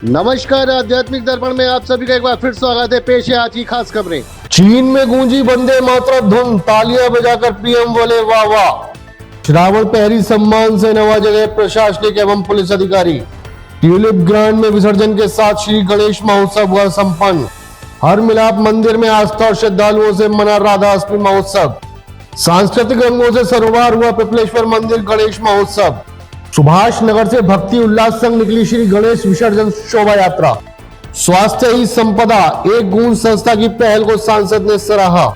नमस्कार, आध्यात्मिक दर्पण में आप सभी का एक बार फिर स्वागत है। पेश है आज की खास खबरें। चीन में गूंजी वंदे मातरम धुन, तालियां बजाकर पीएम बोले वाह वाह। श्रावण पहरी सम्मान से नवाजे गए प्रशासनिक एवं पुलिस अधिकारी। ट्यूलिप ग्रांड में विसर्जन के साथ श्री गणेश महोत्सव हुआ संपन्न। हर मिलाप मंदिर में आस्था और श्रद्धालुओं से मना राधा अष्टमी महोत्सव। सांस्कृतिक रंगों से सरोवर हुआ पिपलेश्वर मंदिर गणेश महोत्सव। सुभाष नगर से भक्ति उल्लास संग निकली श्री गणेश विसर्जन शोभा यात्रा। स्वास्थ्य ही संपदा, एक गूंज संस्था की पहल को सांसद ने सराहा।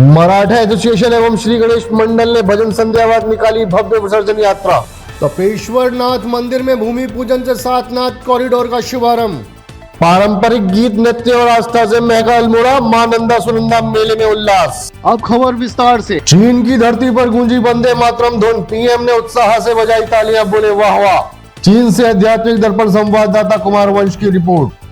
मराठा एसोसिएशन एवं श्री गणेश मंडल ने भजन संध्या बाद निकाली भव्य विसर्जन यात्रा। तपेश्वर नाथ मंदिर में भूमि पूजन से सातनाथ कॉरिडोर का शुभारंभ। पारंपरिक गीत नृत्य और आस्था से महका अल्मोड़ा, मां नंदा सुनंदा मेले में उल्लास। अब खबर विस्तार से। चीन की धरती पर गूंजी वंदे मातरम धुन, पीएम ने उत्साह से बजाई तालियां, बोले वाह वाह। चीन से आध्यात्मिक दर्पण संवाददाता कुमार वंश की रिपोर्ट।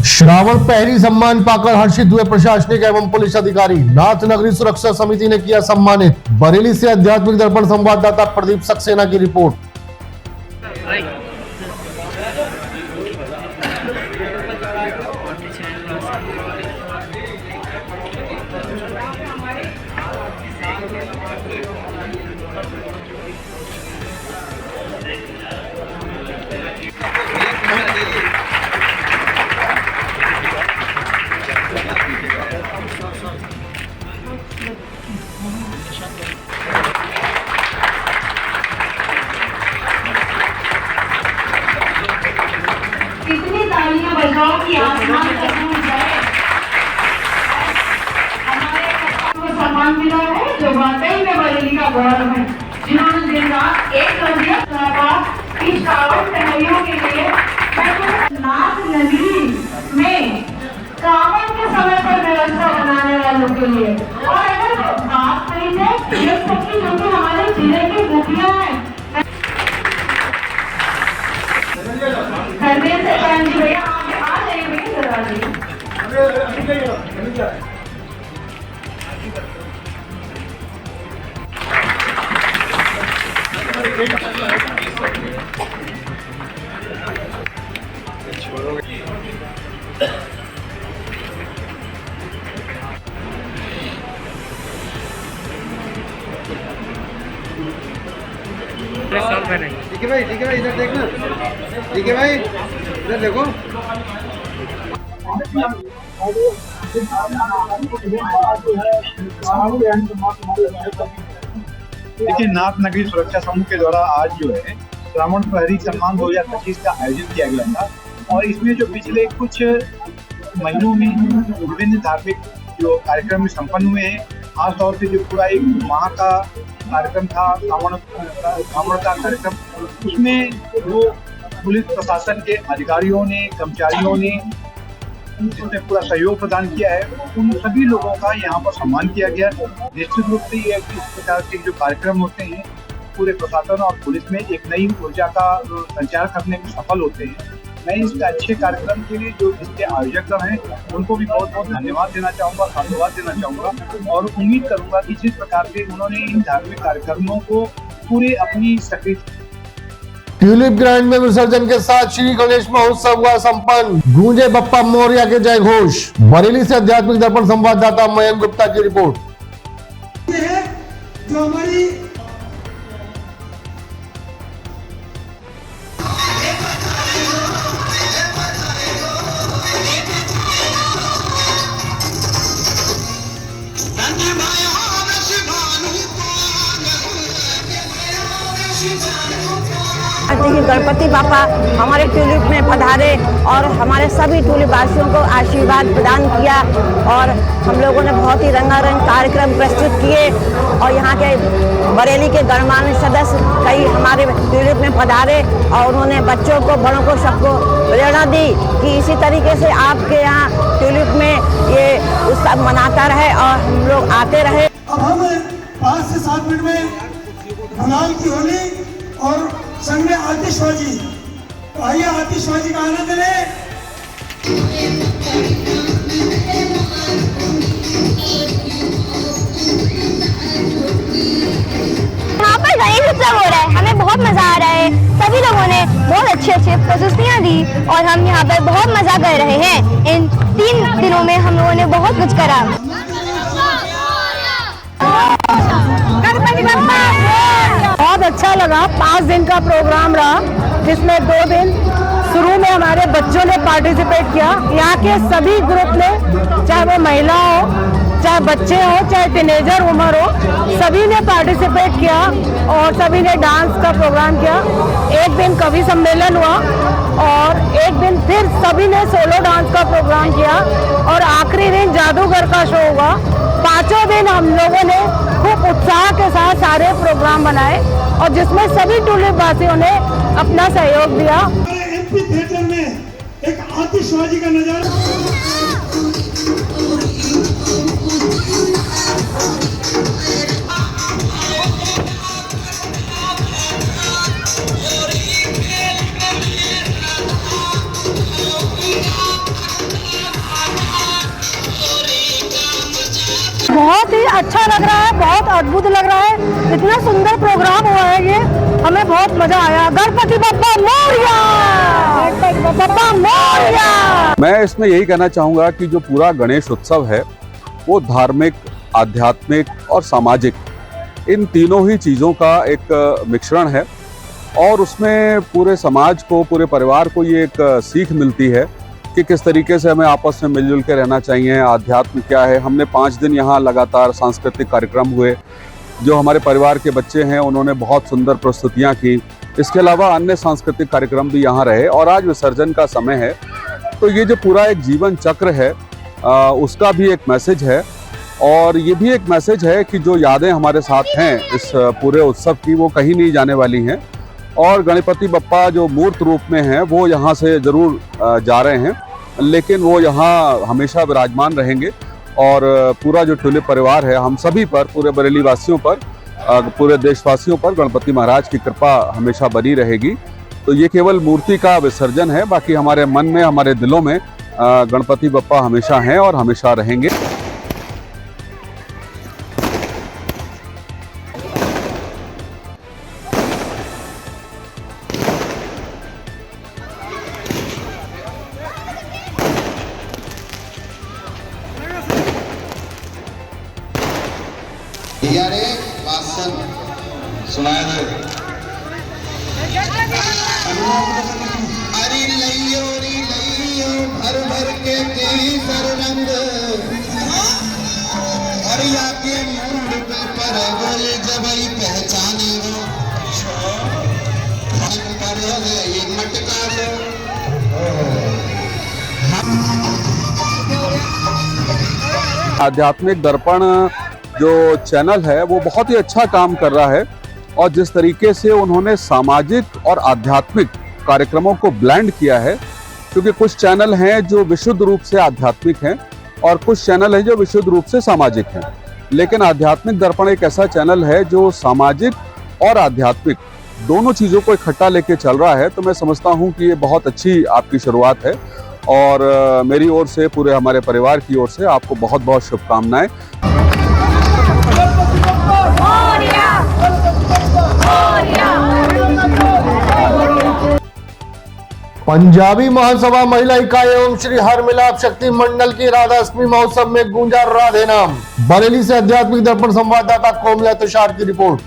श्रावण पहरी सम्मान पाकर हर्षित हुए प्रशासनिक एवं पुलिस अधिकारी। नाथ नगरी सुरक्षा समिति ने किया सम्मानित। बरेली से आध्यात्मिक दर्पण संवाददाता प्रदीप सक्सेना की रिपोर्ट। कितनी तालियां बजाओ कि आसमान तक पहुंच जाए। हमारे को सम्मान मिला है जो वाकई में बरेली का गौरव है, जिन्होंने दिन रात एक कर दिया इस श्रावण पहरियों के लिए। नाथ नगरी में श्रावण के समय पर व्यवस्था बनाने वालों के लिए। और अगर बात करी जाए देख सकती जो कि हमारे जिले की मुखिया है हरदेव से बहन जी, भैया आ जाइए भैया, जरा आ जाइए। ठीक है भाई, इधर देखना। ठीक है भाई, इधर देखो। देखिए, नाथ नगरी सुरक्षा समूह के द्वारा आज जो है श्रावण पहरी सम्मान 2025 का आयोजन किया गया था। और इसमें जो पिछले कुछ महीनों में विभिन्न धार्मिक जो कार्यक्रम संपन्न हुए हैं, खासतौर से जो पूरा एक माह का कार्यक्रम था, श्रावण का कार्यक्रम, उसमें जो पुलिस प्रशासन के अधिकारियों ने, कर्मचारियों ने जिसमें पूरा सहयोग प्रदान किया है, उन सभी लोगों का यहाँ पर सम्मान किया गया। निश्चित रूप से ये इस प्रकार के जो कार्यक्रम होते हैं पूरे प्रशासन और पुलिस में एक नई ऊर्जा का संचार करने में सफल होते हैं। मैं इस अच्छे कार्यक्रम के लिए जो इसके आयोजक हैं उनको भी बहुत बहुत धन्यवाद देना चाहूँगा, साधुवाद देना चाहूँगा और उम्मीद करूँगा कि जिस प्रकार से उन्होंने इन धार्मिक कार्यक्रमों को पूरे अपनी सक्रिय ट्यूलिप ग्रांड में विसर्जन के साथ श्री गणेश महोत्सव हुआ संपन्न। गूंजे बप्पा मोरया के जय घोष। बरेली से आध्यात्मिक दर्पण संवाददाता मयंक गुप्ता की रिपोर्ट। जो हमारी गणपति बापा हमारे ट्यूलिप में पधारे और हमारे सभी ट्यूलिप वासियों को आशीर्वाद प्रदान किया और हम लोगों ने बहुत ही रंगारंग कार्यक्रम प्रस्तुत किए और यहाँ के बरेली के गणमान्य सदस्य कई हमारे ट्यूलिप में पधारे और उन्होंने बच्चों को, बड़ों को, सबको प्रेरणा दी कि इसी तरीके से आपके यहाँ ट्यूलिप में ये उत्सव मनाता रहे और हम लोग आते रहे। अब हम 5 से 7 मिनट में गुलाल की होली और संग में आतिशबाजी, तो आइए आतिशबाजी का आनंद लें। यहाँ पर गणेश उत्सव हो रहा है, हमें बहुत मजा आ रहा है। सभी लोगों ने बहुत अच्छे प्रस्तुतियाँ दी और हम यहाँ पर बहुत मजा कर रहे हैं। इन 3 दिनों में हम लोगों ने बहुत कुछ करा। बहुत अच्छा लगा। 5 दिन का प्रोग्राम रहा जिसमें 2 दिन शुरू में हमारे बच्चों ने पार्टिसिपेट किया। यहाँ के सभी ग्रुप ने, चाहे वो महिला हो, चाहे बच्चे हो, चाहे टीनेजर उम्र हो, सभी ने पार्टिसिपेट किया और सभी ने डांस का प्रोग्राम किया। एक दिन कवि सम्मेलन हुआ और एक दिन फिर सभी ने सोलो डांस का प्रोग्राम किया और आखिरी दिन जादूगर का शो हुआ। 5 दिन हम लोगों ने खूब उत्साह के साथ सारे प्रोग्राम बनाए और जिसमें सभी ट्यूलिप वासियों ने अपना सहयोग दिया। एमपी थिएटर में एक आतिशबाजी का नजारा। बहुत ही अच्छा लग रहा है, बहुत अद्भुत लग रहा है। इतना सुंदर प्रोग्राम हुआ है ये, हमें बहुत मजा आया। गणपति बप्पा मोरया, गणपति बप्पा मोरया। मैं इसमें यही कहना चाहूँगा कि जो पूरा गणेश उत्सव है वो धार्मिक, आध्यात्मिक और सामाजिक, इन तीनों ही चीज़ों का एक मिश्रण है और उसमें पूरे समाज को, पूरे परिवार को ये एक सीख मिलती है कि किस तरीके से हमें आपस में मिलजुल के रहना चाहिए। आध्यात्म क्या है। हमने 5 दिन यहाँ लगातार सांस्कृतिक कार्यक्रम हुए। जो हमारे परिवार के बच्चे हैं उन्होंने बहुत सुंदर प्रस्तुतियाँ की। इसके अलावा अन्य सांस्कृतिक कार्यक्रम भी यहाँ रहे और आज विसर्जन का समय है। तो ये जो पूरा एक जीवन चक्र है उसका भी एक मैसेज है और ये भी एक मैसेज है कि जो यादें हमारे साथ हैं इस पूरे उत्सव की, वो कहीं नहीं जाने वाली हैं और गणपति बप्पा जो मूर्त रूप में हैं वो यहाँ से ज़रूर जा रहे हैं, लेकिन वो यहाँ हमेशा विराजमान रहेंगे और पूरा जो ट्यूलिप परिवार है, हम सभी पर, पूरे बरेली वासियों पर, पूरे देशवासियों पर गणपति महाराज की कृपा हमेशा बनी रहेगी। तो ये केवल मूर्ति का विसर्जन है, बाकी हमारे मन में, हमारे दिलों में गणपति बप्पा हमेशा हैं और हमेशा रहेंगे। रे वासन सुनाया दे। अरे लइयो भर भर के केसर रंग और याके मूड पे पर बोले जबई पहचाने हो मन पर ये मटका लो। आध्यात्मिक दर्पण जो चैनल है वो बहुत ही अच्छा काम कर रहा है और जिस तरीके से उन्होंने सामाजिक और आध्यात्मिक कार्यक्रमों को ब्लेंड किया है, क्योंकि कुछ चैनल हैं जो विशुद्ध रूप से आध्यात्मिक हैं और कुछ चैनल हैं जो विशुद्ध रूप से सामाजिक हैं, लेकिन आध्यात्मिक दर्पण एक ऐसा चैनल है जो सामाजिक और आध्यात्मिक दोनों चीज़ों को इकट्ठा लेके चल रहा है। तो मैं समझता हूँ कि ये बहुत अच्छी आपकी शुरुआत है और मेरी ओर से, पूरे हमारे परिवार की ओर से आपको बहुत बहुत शुभकामनाएं। मोरया, मोरया। पंजाबी महासभा महिला इकाई एवं श्री हरमिलाप शक्ति मंडल की राधाष्टमी महोत्सव में गूंजा राधे नाम। बरेली से आध्यात्मिक दर्पण संवाददाता कोमला तुषार की रिपोर्ट।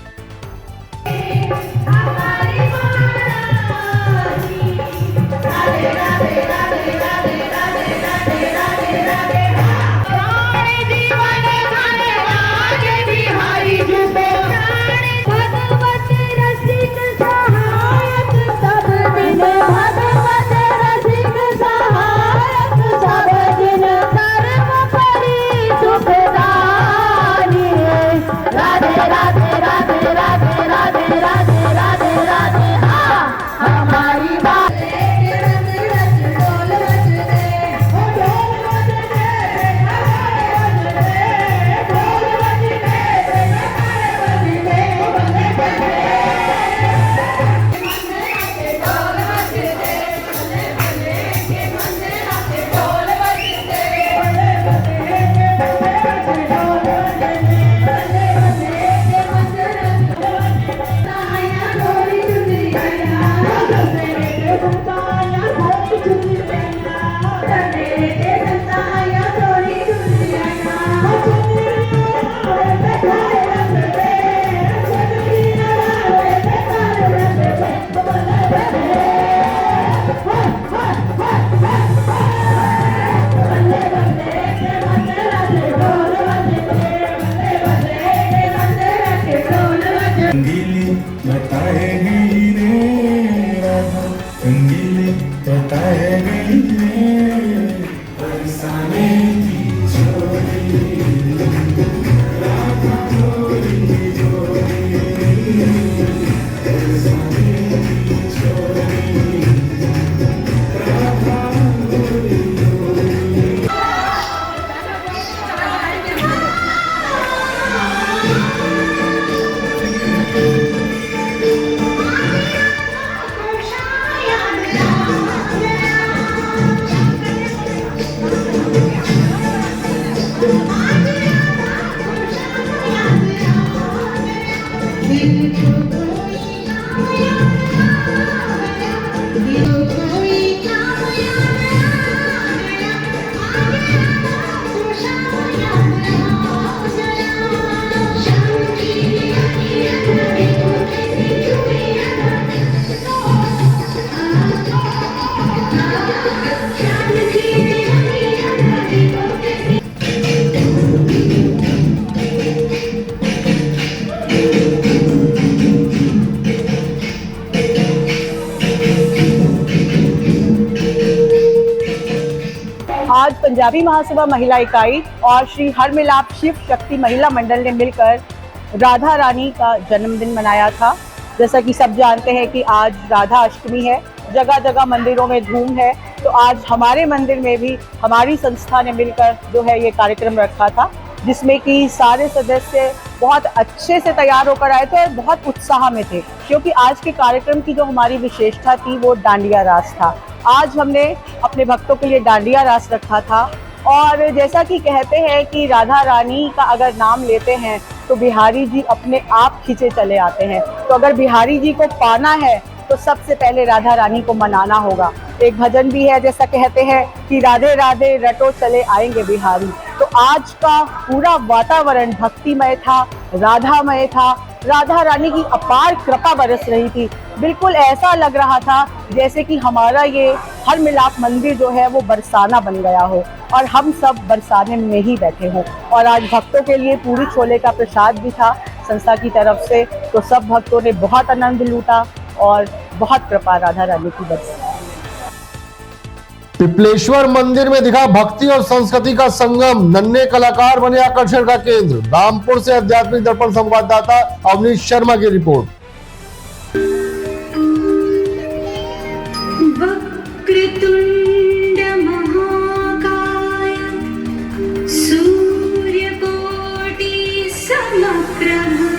आज पंजाबी महासभा महिला इकाई और श्री हरमिलाप शिव शक्ति महिला मंडल ने मिलकर राधा रानी का जन्मदिन मनाया था। जैसा कि सब जानते हैं कि आज राधा अष्टमी है, जगह जगह मंदिरों में धूम है, तो आज हमारे मंदिर में भी हमारी संस्था ने मिलकर जो है ये कार्यक्रम रखा था, जिसमें कि सारे सदस्य बहुत अच्छे से तैयार होकर आए थे और बहुत उत्साह में थे, क्योंकि आज के कार्यक्रम की जो हमारी विशेषता थी वो डांडिया रास था। आज हमने अपने भक्तों के लिए डांडिया रास रखा था। और जैसा कि कहते हैं कि राधा रानी का अगर नाम लेते हैं तो बिहारी जी अपने आप खींचे चले आते हैं। तो अगर बिहारी जी को पाना है तो सबसे पहले राधा रानी को मनाना होगा। एक भजन भी है, जैसा कहते हैं कि राधे राधे रटो चले आएंगे बिहारी। तो आज का पूरा वातावरण भक्तिमय था, राधामय था, राधा रानी की अपार कृपा बरस रही थी। बिल्कुल ऐसा लग रहा था जैसे कि हमारा ये हरमिलाप मंदिर जो है वो बरसाना बन गया हो और हम सब बरसाने में ही बैठे हों। और आज भक्तों के लिए पूरी छोले का प्रसाद भी था संस्था की तरफ से, तो सब भक्तों ने बहुत आनंद लूटा और बहुत कृपा राधा रानी की बरसी। पिपलेश्वर मंदिर में दिखा भक्ति और संस्कृति का संगम, नन्हे कलाकार बने आकर्षण का केंद्र। रामपुर से आध्यात्मिक दर्पण संवाददाता अवनीश शर्मा की रिपोर्ट। वक्रतुंड महाकाय सूर्यकोटि समप्रभा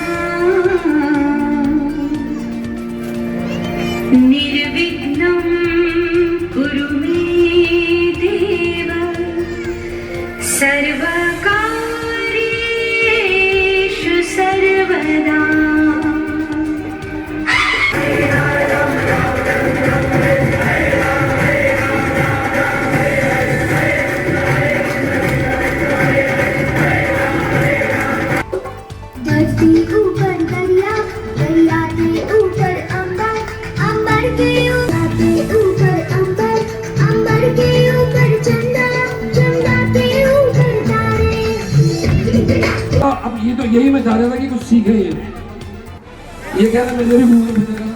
निर्विघ्नं कुरु मे देव सर्वकार्येषु सर्वदा। सीखे ये कहना मुझे भी मुंह में बनेगा।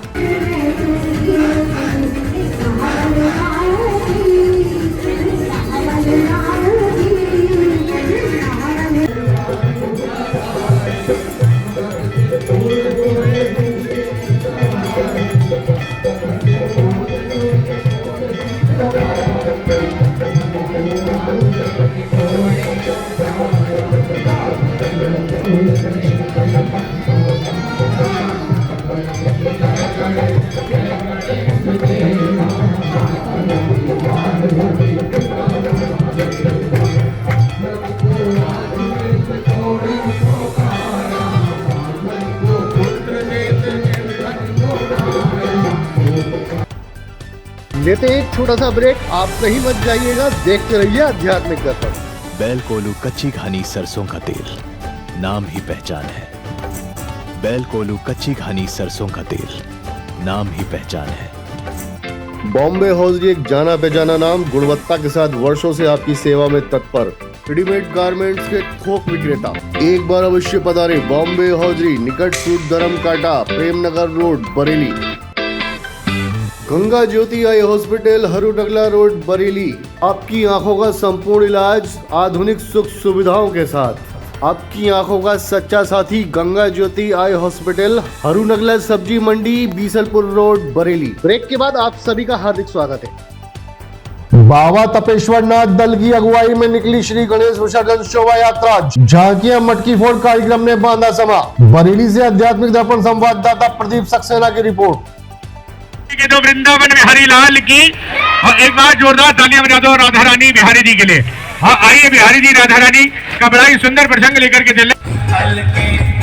लेते एक छोटा सा ब्रेक, आप कहीं मत जाइएगा, देखते रहिए आध्यात्मिक दर्पण। बैल कोलू कच्ची घानी सरसों का तेल, नाम ही पहचान है। बैल कोलू कच्ची घानी सरसों का तेल, नाम ही पहचान है। बॉम्बे हॉजरी एक जाना पहचाना नाम, गुणवत्ता के साथ वर्षों से आपकी सेवा में तत्पर। रेडीमेड गारमेंट्स के थोक विक्रेता, एक बार अवश्य पधारे बॉम्बे हॉजरी, निकट सूद धर्म काटा, प्रेमनगर रोड, बरेली। गंगा ज्योति eye hospital, Harunagla road, Bareilly. आपकी आंखों का संपूर्ण इलाज आधुनिक सुख सुविधाओं के साथ। आपकी आंखों का सच्चा साथी गंगा ज्योति आई हॉस्पिटल, हरूनगला सब्जी मंडी, बीसलपुर रोड, बरेली। ब्रेक के बाद आप सभी का हार्दिक स्वागत है। बाबा तपेश्वर नाथ दल की अगुवाई में निकली श्री गणेश विसर्जन शोभा यात्रा, झांकियां मटकी फोड़ कार्यक्रम ने बांधा समा। बरेली से आध्यात्मिक दर्पण संवाददाता प्रदीप सक्सेना की रिपोर्ट। के दो वृंदावन बिहारी लाल की, और एक बार जोरदार तालियां बजा दो राधा रानी बिहारी जी के लिए। हाँ, आइए बिहारी जी राधा रानी का बड़ा ही सुंदर प्रसंग लेकर के चले।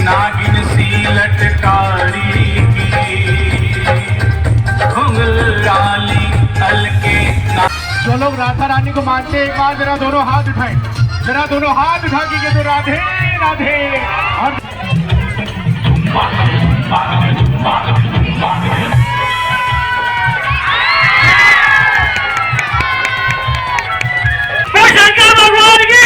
नागिन सी लटकारी जो लोग राधा रानी को मानते हैं, एक बार जरा दोनों हाथ उठाएं, जरा दोनों हाथ उठा के तो राधे राधे। और शंकर भगवान की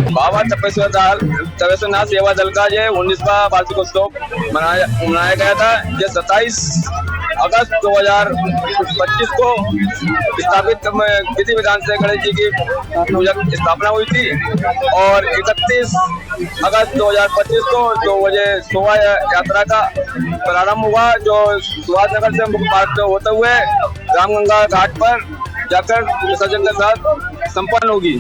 बाबा तपेश्वर नाथ सेवा दल का ये 19वां वार्षिक उत्सव मनाया गया था। ये 27 अगस्त 2025 को स्थापित विधि विधान से गणेश जी की पूजा स्थापना हुई थी, और 31 अगस्त 2025 को 2 बजे शोभा यात्रा का प्रारंभ हुआ, जो सुभाषनगर से मुख्य मार्ग से होते हुए रामगंगा घाट पर जाकर विसर्जन के साथ संपन्न होगी।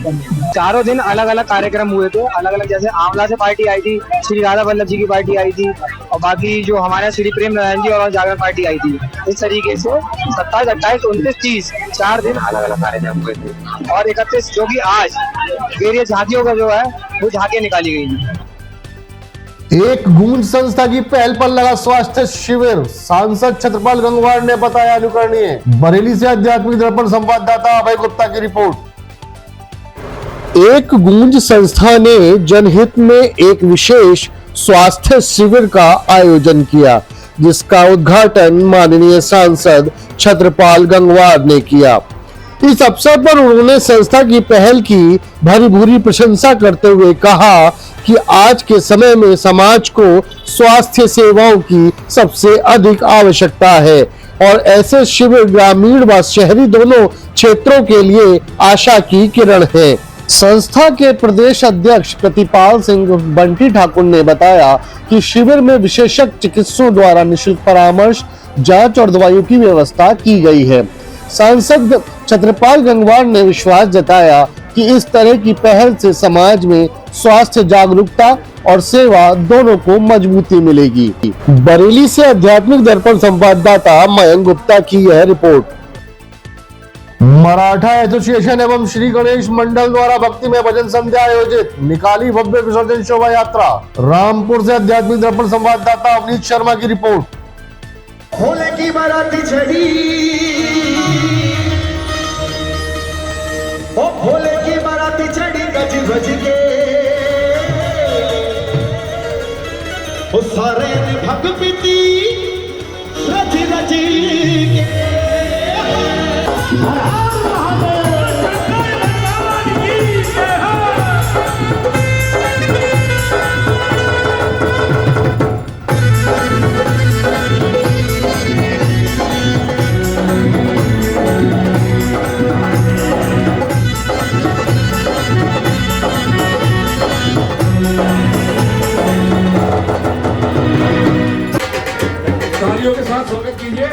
चारों दिन अलग अलग कार्यक्रम हुए थे, अलग अलग, जैसे आंवला से पार्टी आई थी, श्री राधा वल्लभ जी की पार्टी आई थी, और बाकी जो हमारे श्री प्रेम नारायण जी और जागरण पार्टी आई थी। इस तरीके से 27, 28, 29, 30 4 दिन अलग अलग कार्यक्रम हुए थे, और 31 जो कि आज वेरियस झांकियों का जो है वो झांकियां निकाली गई थी। एक गूंज संस्था की पहल पर लगा स्वास्थ्य शिविर, सांसद छत्रपाल गंगवार ने बताया अनुकरणीय। बरेली से आध्यात्मिक दर्पण संवाददाता अभय गुप्ता की रिपोर्ट। एक गूंज संस्था ने जनहित में एक विशेष स्वास्थ्य शिविर का आयोजन किया, जिसका उद्घाटन माननीय सांसद छत्रपाल गंगवार ने किया। इस अवसर पर उन्होंने संस्था की पहल की भरी भूरी प्रशंसा करते हुए कहा कि आज के समय में समाज को स्वास्थ्य सेवाओं की सबसे अधिक आवश्यकता है, और ऐसे शिविर ग्रामीण व शहरी दोनों क्षेत्रों के लिए आशा की किरण है। संस्था के प्रदेश अध्यक्ष प्रतिपाल सिंह बंटी ठाकुर ने बताया कि शिविर में विशेषज्ञ चिकित्सकों द्वारा निःशुल्क परामर्श, जांच और दवाइयों की व्यवस्था की गई है। सांसद छत्रपाल गंगवार ने विश्वास जताया कि इस तरह की पहल से समाज में स्वास्थ्य जागरूकता और सेवा दोनों को मजबूती मिलेगी। बरेली से आध्यात्मिक दर्पण संवाददाता मयंक गुप्ता की यह रिपोर्ट। मराठा एसोसिएशन एवं श्री गणेश मंडल द्वारा भक्तिमय भजन संध्या आयोजित, निकाली भव्य विसर्जन शोभा यात्रा। रामपुर से आध्यात्मिक दर्पण संवाददाता अवनीत शर्मा की रिपोर्ट। भोले की बाराती चढ़ी, ओ भोले की बाराती चढ़ी गज गज के, ओ सारे ने भग पीती रज रज के। तालियों के साथ स्वागत कीजिए।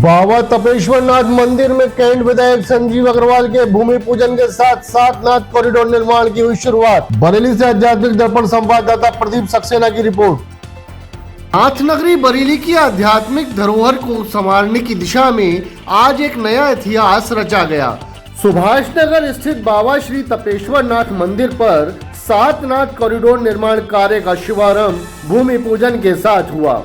बाबा तपेश्वर नाथ मंदिर में कैंट विधायक संजीव अग्रवाल के भूमि पूजन के साथ सातनाथ कॉरिडोर निर्माण की हुई शुरुआत। बरेली से आध्यात्मिक दर्पण संवाददाता प्रदीप सक्सेना की रिपोर्ट। नाथ नगरी बरेली की आध्यात्मिक धरोहर को संवारने की दिशा में आज एक नया इतिहास रचा गया। सुभाष नगर स्थित बाबा श्री तपेश्वर नाथ मंदिर पर सातनाथ कॉरिडोर निर्माण कार्य का शुभारंभ भूमि पूजन के साथ हुआ।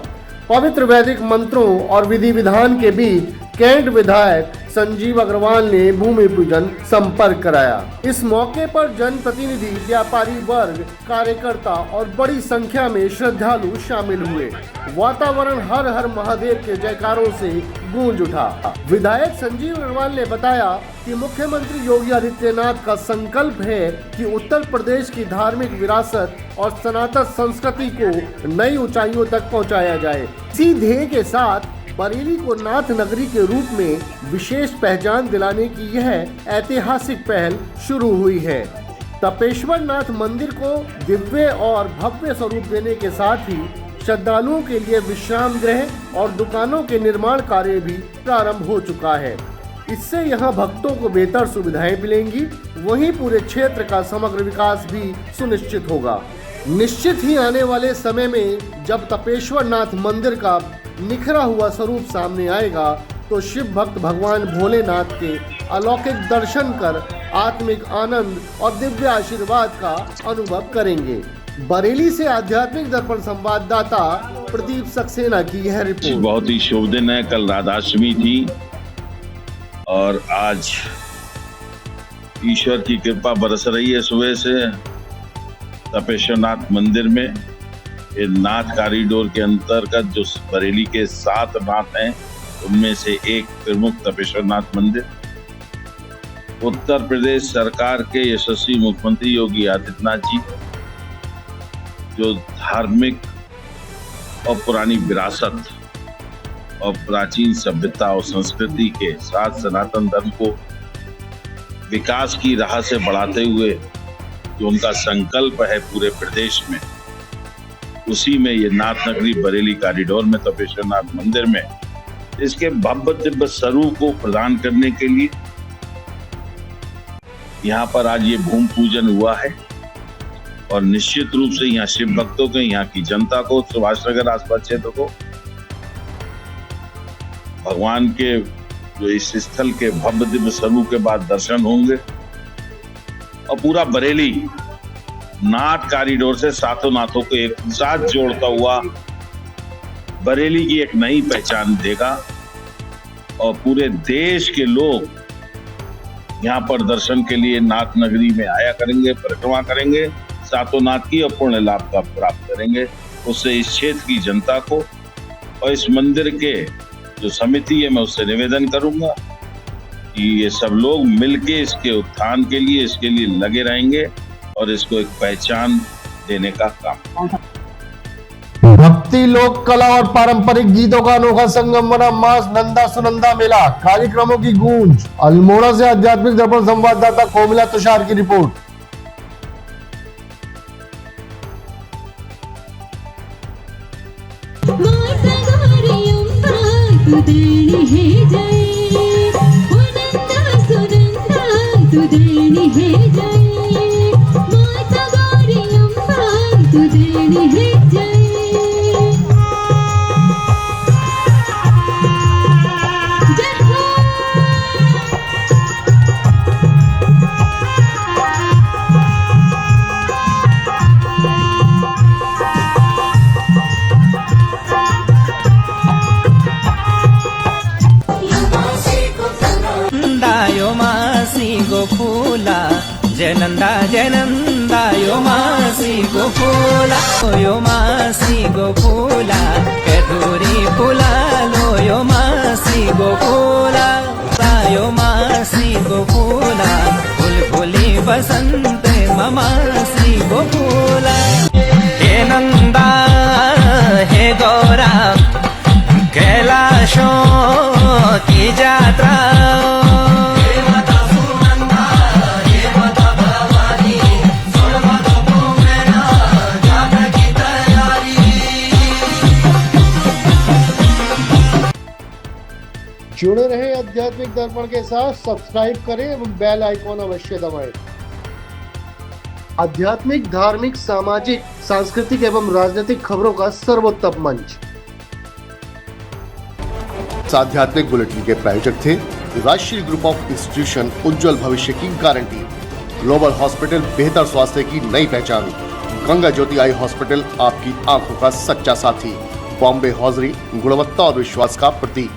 पवित्र वैदिक मंत्रों और विधि विधान के बीच कैंट विधायक संजीव अग्रवाल ने भूमि पूजन संपर्क कराया। इस मौके पर जनप्रतिनिधि, व्यापारी वर्ग, कार्यकर्ता और बड़ी संख्या में श्रद्धालु शामिल हुए। वातावरण हर हर महादेव के जयकारों से गूंज उठा। विधायक संजीव अग्रवाल ने बताया कि मुख्यमंत्री योगी आदित्यनाथ का संकल्प है कि उत्तर प्रदेश की धार्मिक विरासत और सनातन संस्कृति को नई ऊंचाइयों तक पहुंचाया जाए। इसी ध्येय के साथ बरेली को नाथ नगरी के रूप में विशेष पहचान दिलाने की यह ऐतिहासिक पहल शुरू हुई है। तपेश्वर नाथ मंदिर को दिव्य और भव्य स्वरूप देने के साथ ही श्रद्धालुओं के लिए विश्राम गृह और दुकानों के निर्माण कार्य भी प्रारंभ हो चुका है। इससे यहां भक्तों को बेहतर सुविधाएं मिलेंगी, वहीं पूरे क्षेत्र का समग्र विकास भी सुनिश्चित होगा। निश्चित ही आने वाले समय में जब तपेश्वर नाथ मंदिर का निखरा हुआ स्वरूप सामने आएगा तो शिव भक्त भगवान भोलेनाथ के अलौकिक दर्शन कर आत्मिक आनंद और दिव्य आशीर्वाद का अनुभव करेंगे। बरेली से आध्यात्मिक दर्पण संवाददाता प्रदीप सक्सेना की यह रिपोर्ट। बहुत ही शुभ दिन है। कल राधाष्टमी थी और आज ईश्वर की कृपा बरस रही है। सुबह से तपेश्वरनाथ मंदिर में, ये नाथ कॉरिडोर के अंतर्गत जो बरेली के 7 नाथ हैं उनमें से एक प्रमुख तपेश्वरनाथ मंदिर, उत्तर प्रदेश सरकार के यशस्वी मुख्यमंत्री योगी आदित्यनाथ जी जो धार्मिक और पुरानी विरासत और प्राचीन सभ्यता और संस्कृति के साथ सनातन धर्म को विकास की राह से बढ़ाते हुए जो उनका संकल्प है पूरे प्रदेश में, उसी में ये नाथ नगरी बरेली कॉरिडोर में तपेश्वरनाथ मंदिर में इसके भव्य दिव्य स्वरूप को प्रदान करने के लिए यहाँ पर आज ये भूमि पूजन हुआ है। और निश्चित रूप से यहाँ शिव भक्तों को, यहाँ की जनता को, सुभाष नगर आसपास क्षेत्र को भगवान के जो इस स्थल के भव्य दिव्य स्वरूप के बाद दर्शन होंगे। और पूरा बरेली नाथ कॉरिडोर से 7 नाथों को एक साथ जोड़ता हुआ बरेली की एक नई पहचान देगा और पूरे देश के लोग यहाँ पर दर्शन के लिए नाथ नगरी में आया करेंगे, परिक्रमा करेंगे, 7 नाथ की और पुण्य लाभ का प्राप्त करेंगे। उससे इस क्षेत्र की जनता को और इस मंदिर के जो समिति है, मैं उससे निवेदन करूंगा कि ये सब लोग मिलके इसके उत्थान के लिए, इसके लिए लगे रहेंगे और इसको एक पहचान देने का काम। भक्ति, लोक कला और पारंपरिक गीतों का अनोखा संगम बना मास नंदा सुनंदा मेला, कार्यक्रमों की गूंज। अल्मोड़ा से आध्यात्मिक दर्पण संवाददाता कोमिला तुषार की रिपोर्ट। गोफूला जनंदा जनंदा यो मासी गोफूला यो मासी गोफूला कधूरी फूला लो यो मासी गोफूला यो मासी गोफूला बुलबुली बसंत ममासी गोफूला। हे नंदा हे गौरा कैलाशों की यात्रा, जुड़े रहे आध्यात्मिक दर्पण के साथ, सब्सक्राइब करें एवं बेल आइकॉन अवश्य दबाएं। आध्यात्मिक, धार्मिक, सामाजिक, सांस्कृतिक एवं राजनीतिक खबरों का सर्वोत्तम मंच। आध्यात्मिक बुलेटिन के प्रायोजक थे राष्ट्रीय ग्रुप ऑफ इंस्टीट्यूशन, उज्जवल भविष्य की गारंटी, ग्लोबल हॉस्पिटल, बेहतर स्वास्थ्य की नई पहचान, गंगा ज्योति आई हॉस्पिटल, आपकी आंखों का सच्चा साथी, बॉम्बे हॉजरी, गुणवत्ता और विश्वास का प्रतीक।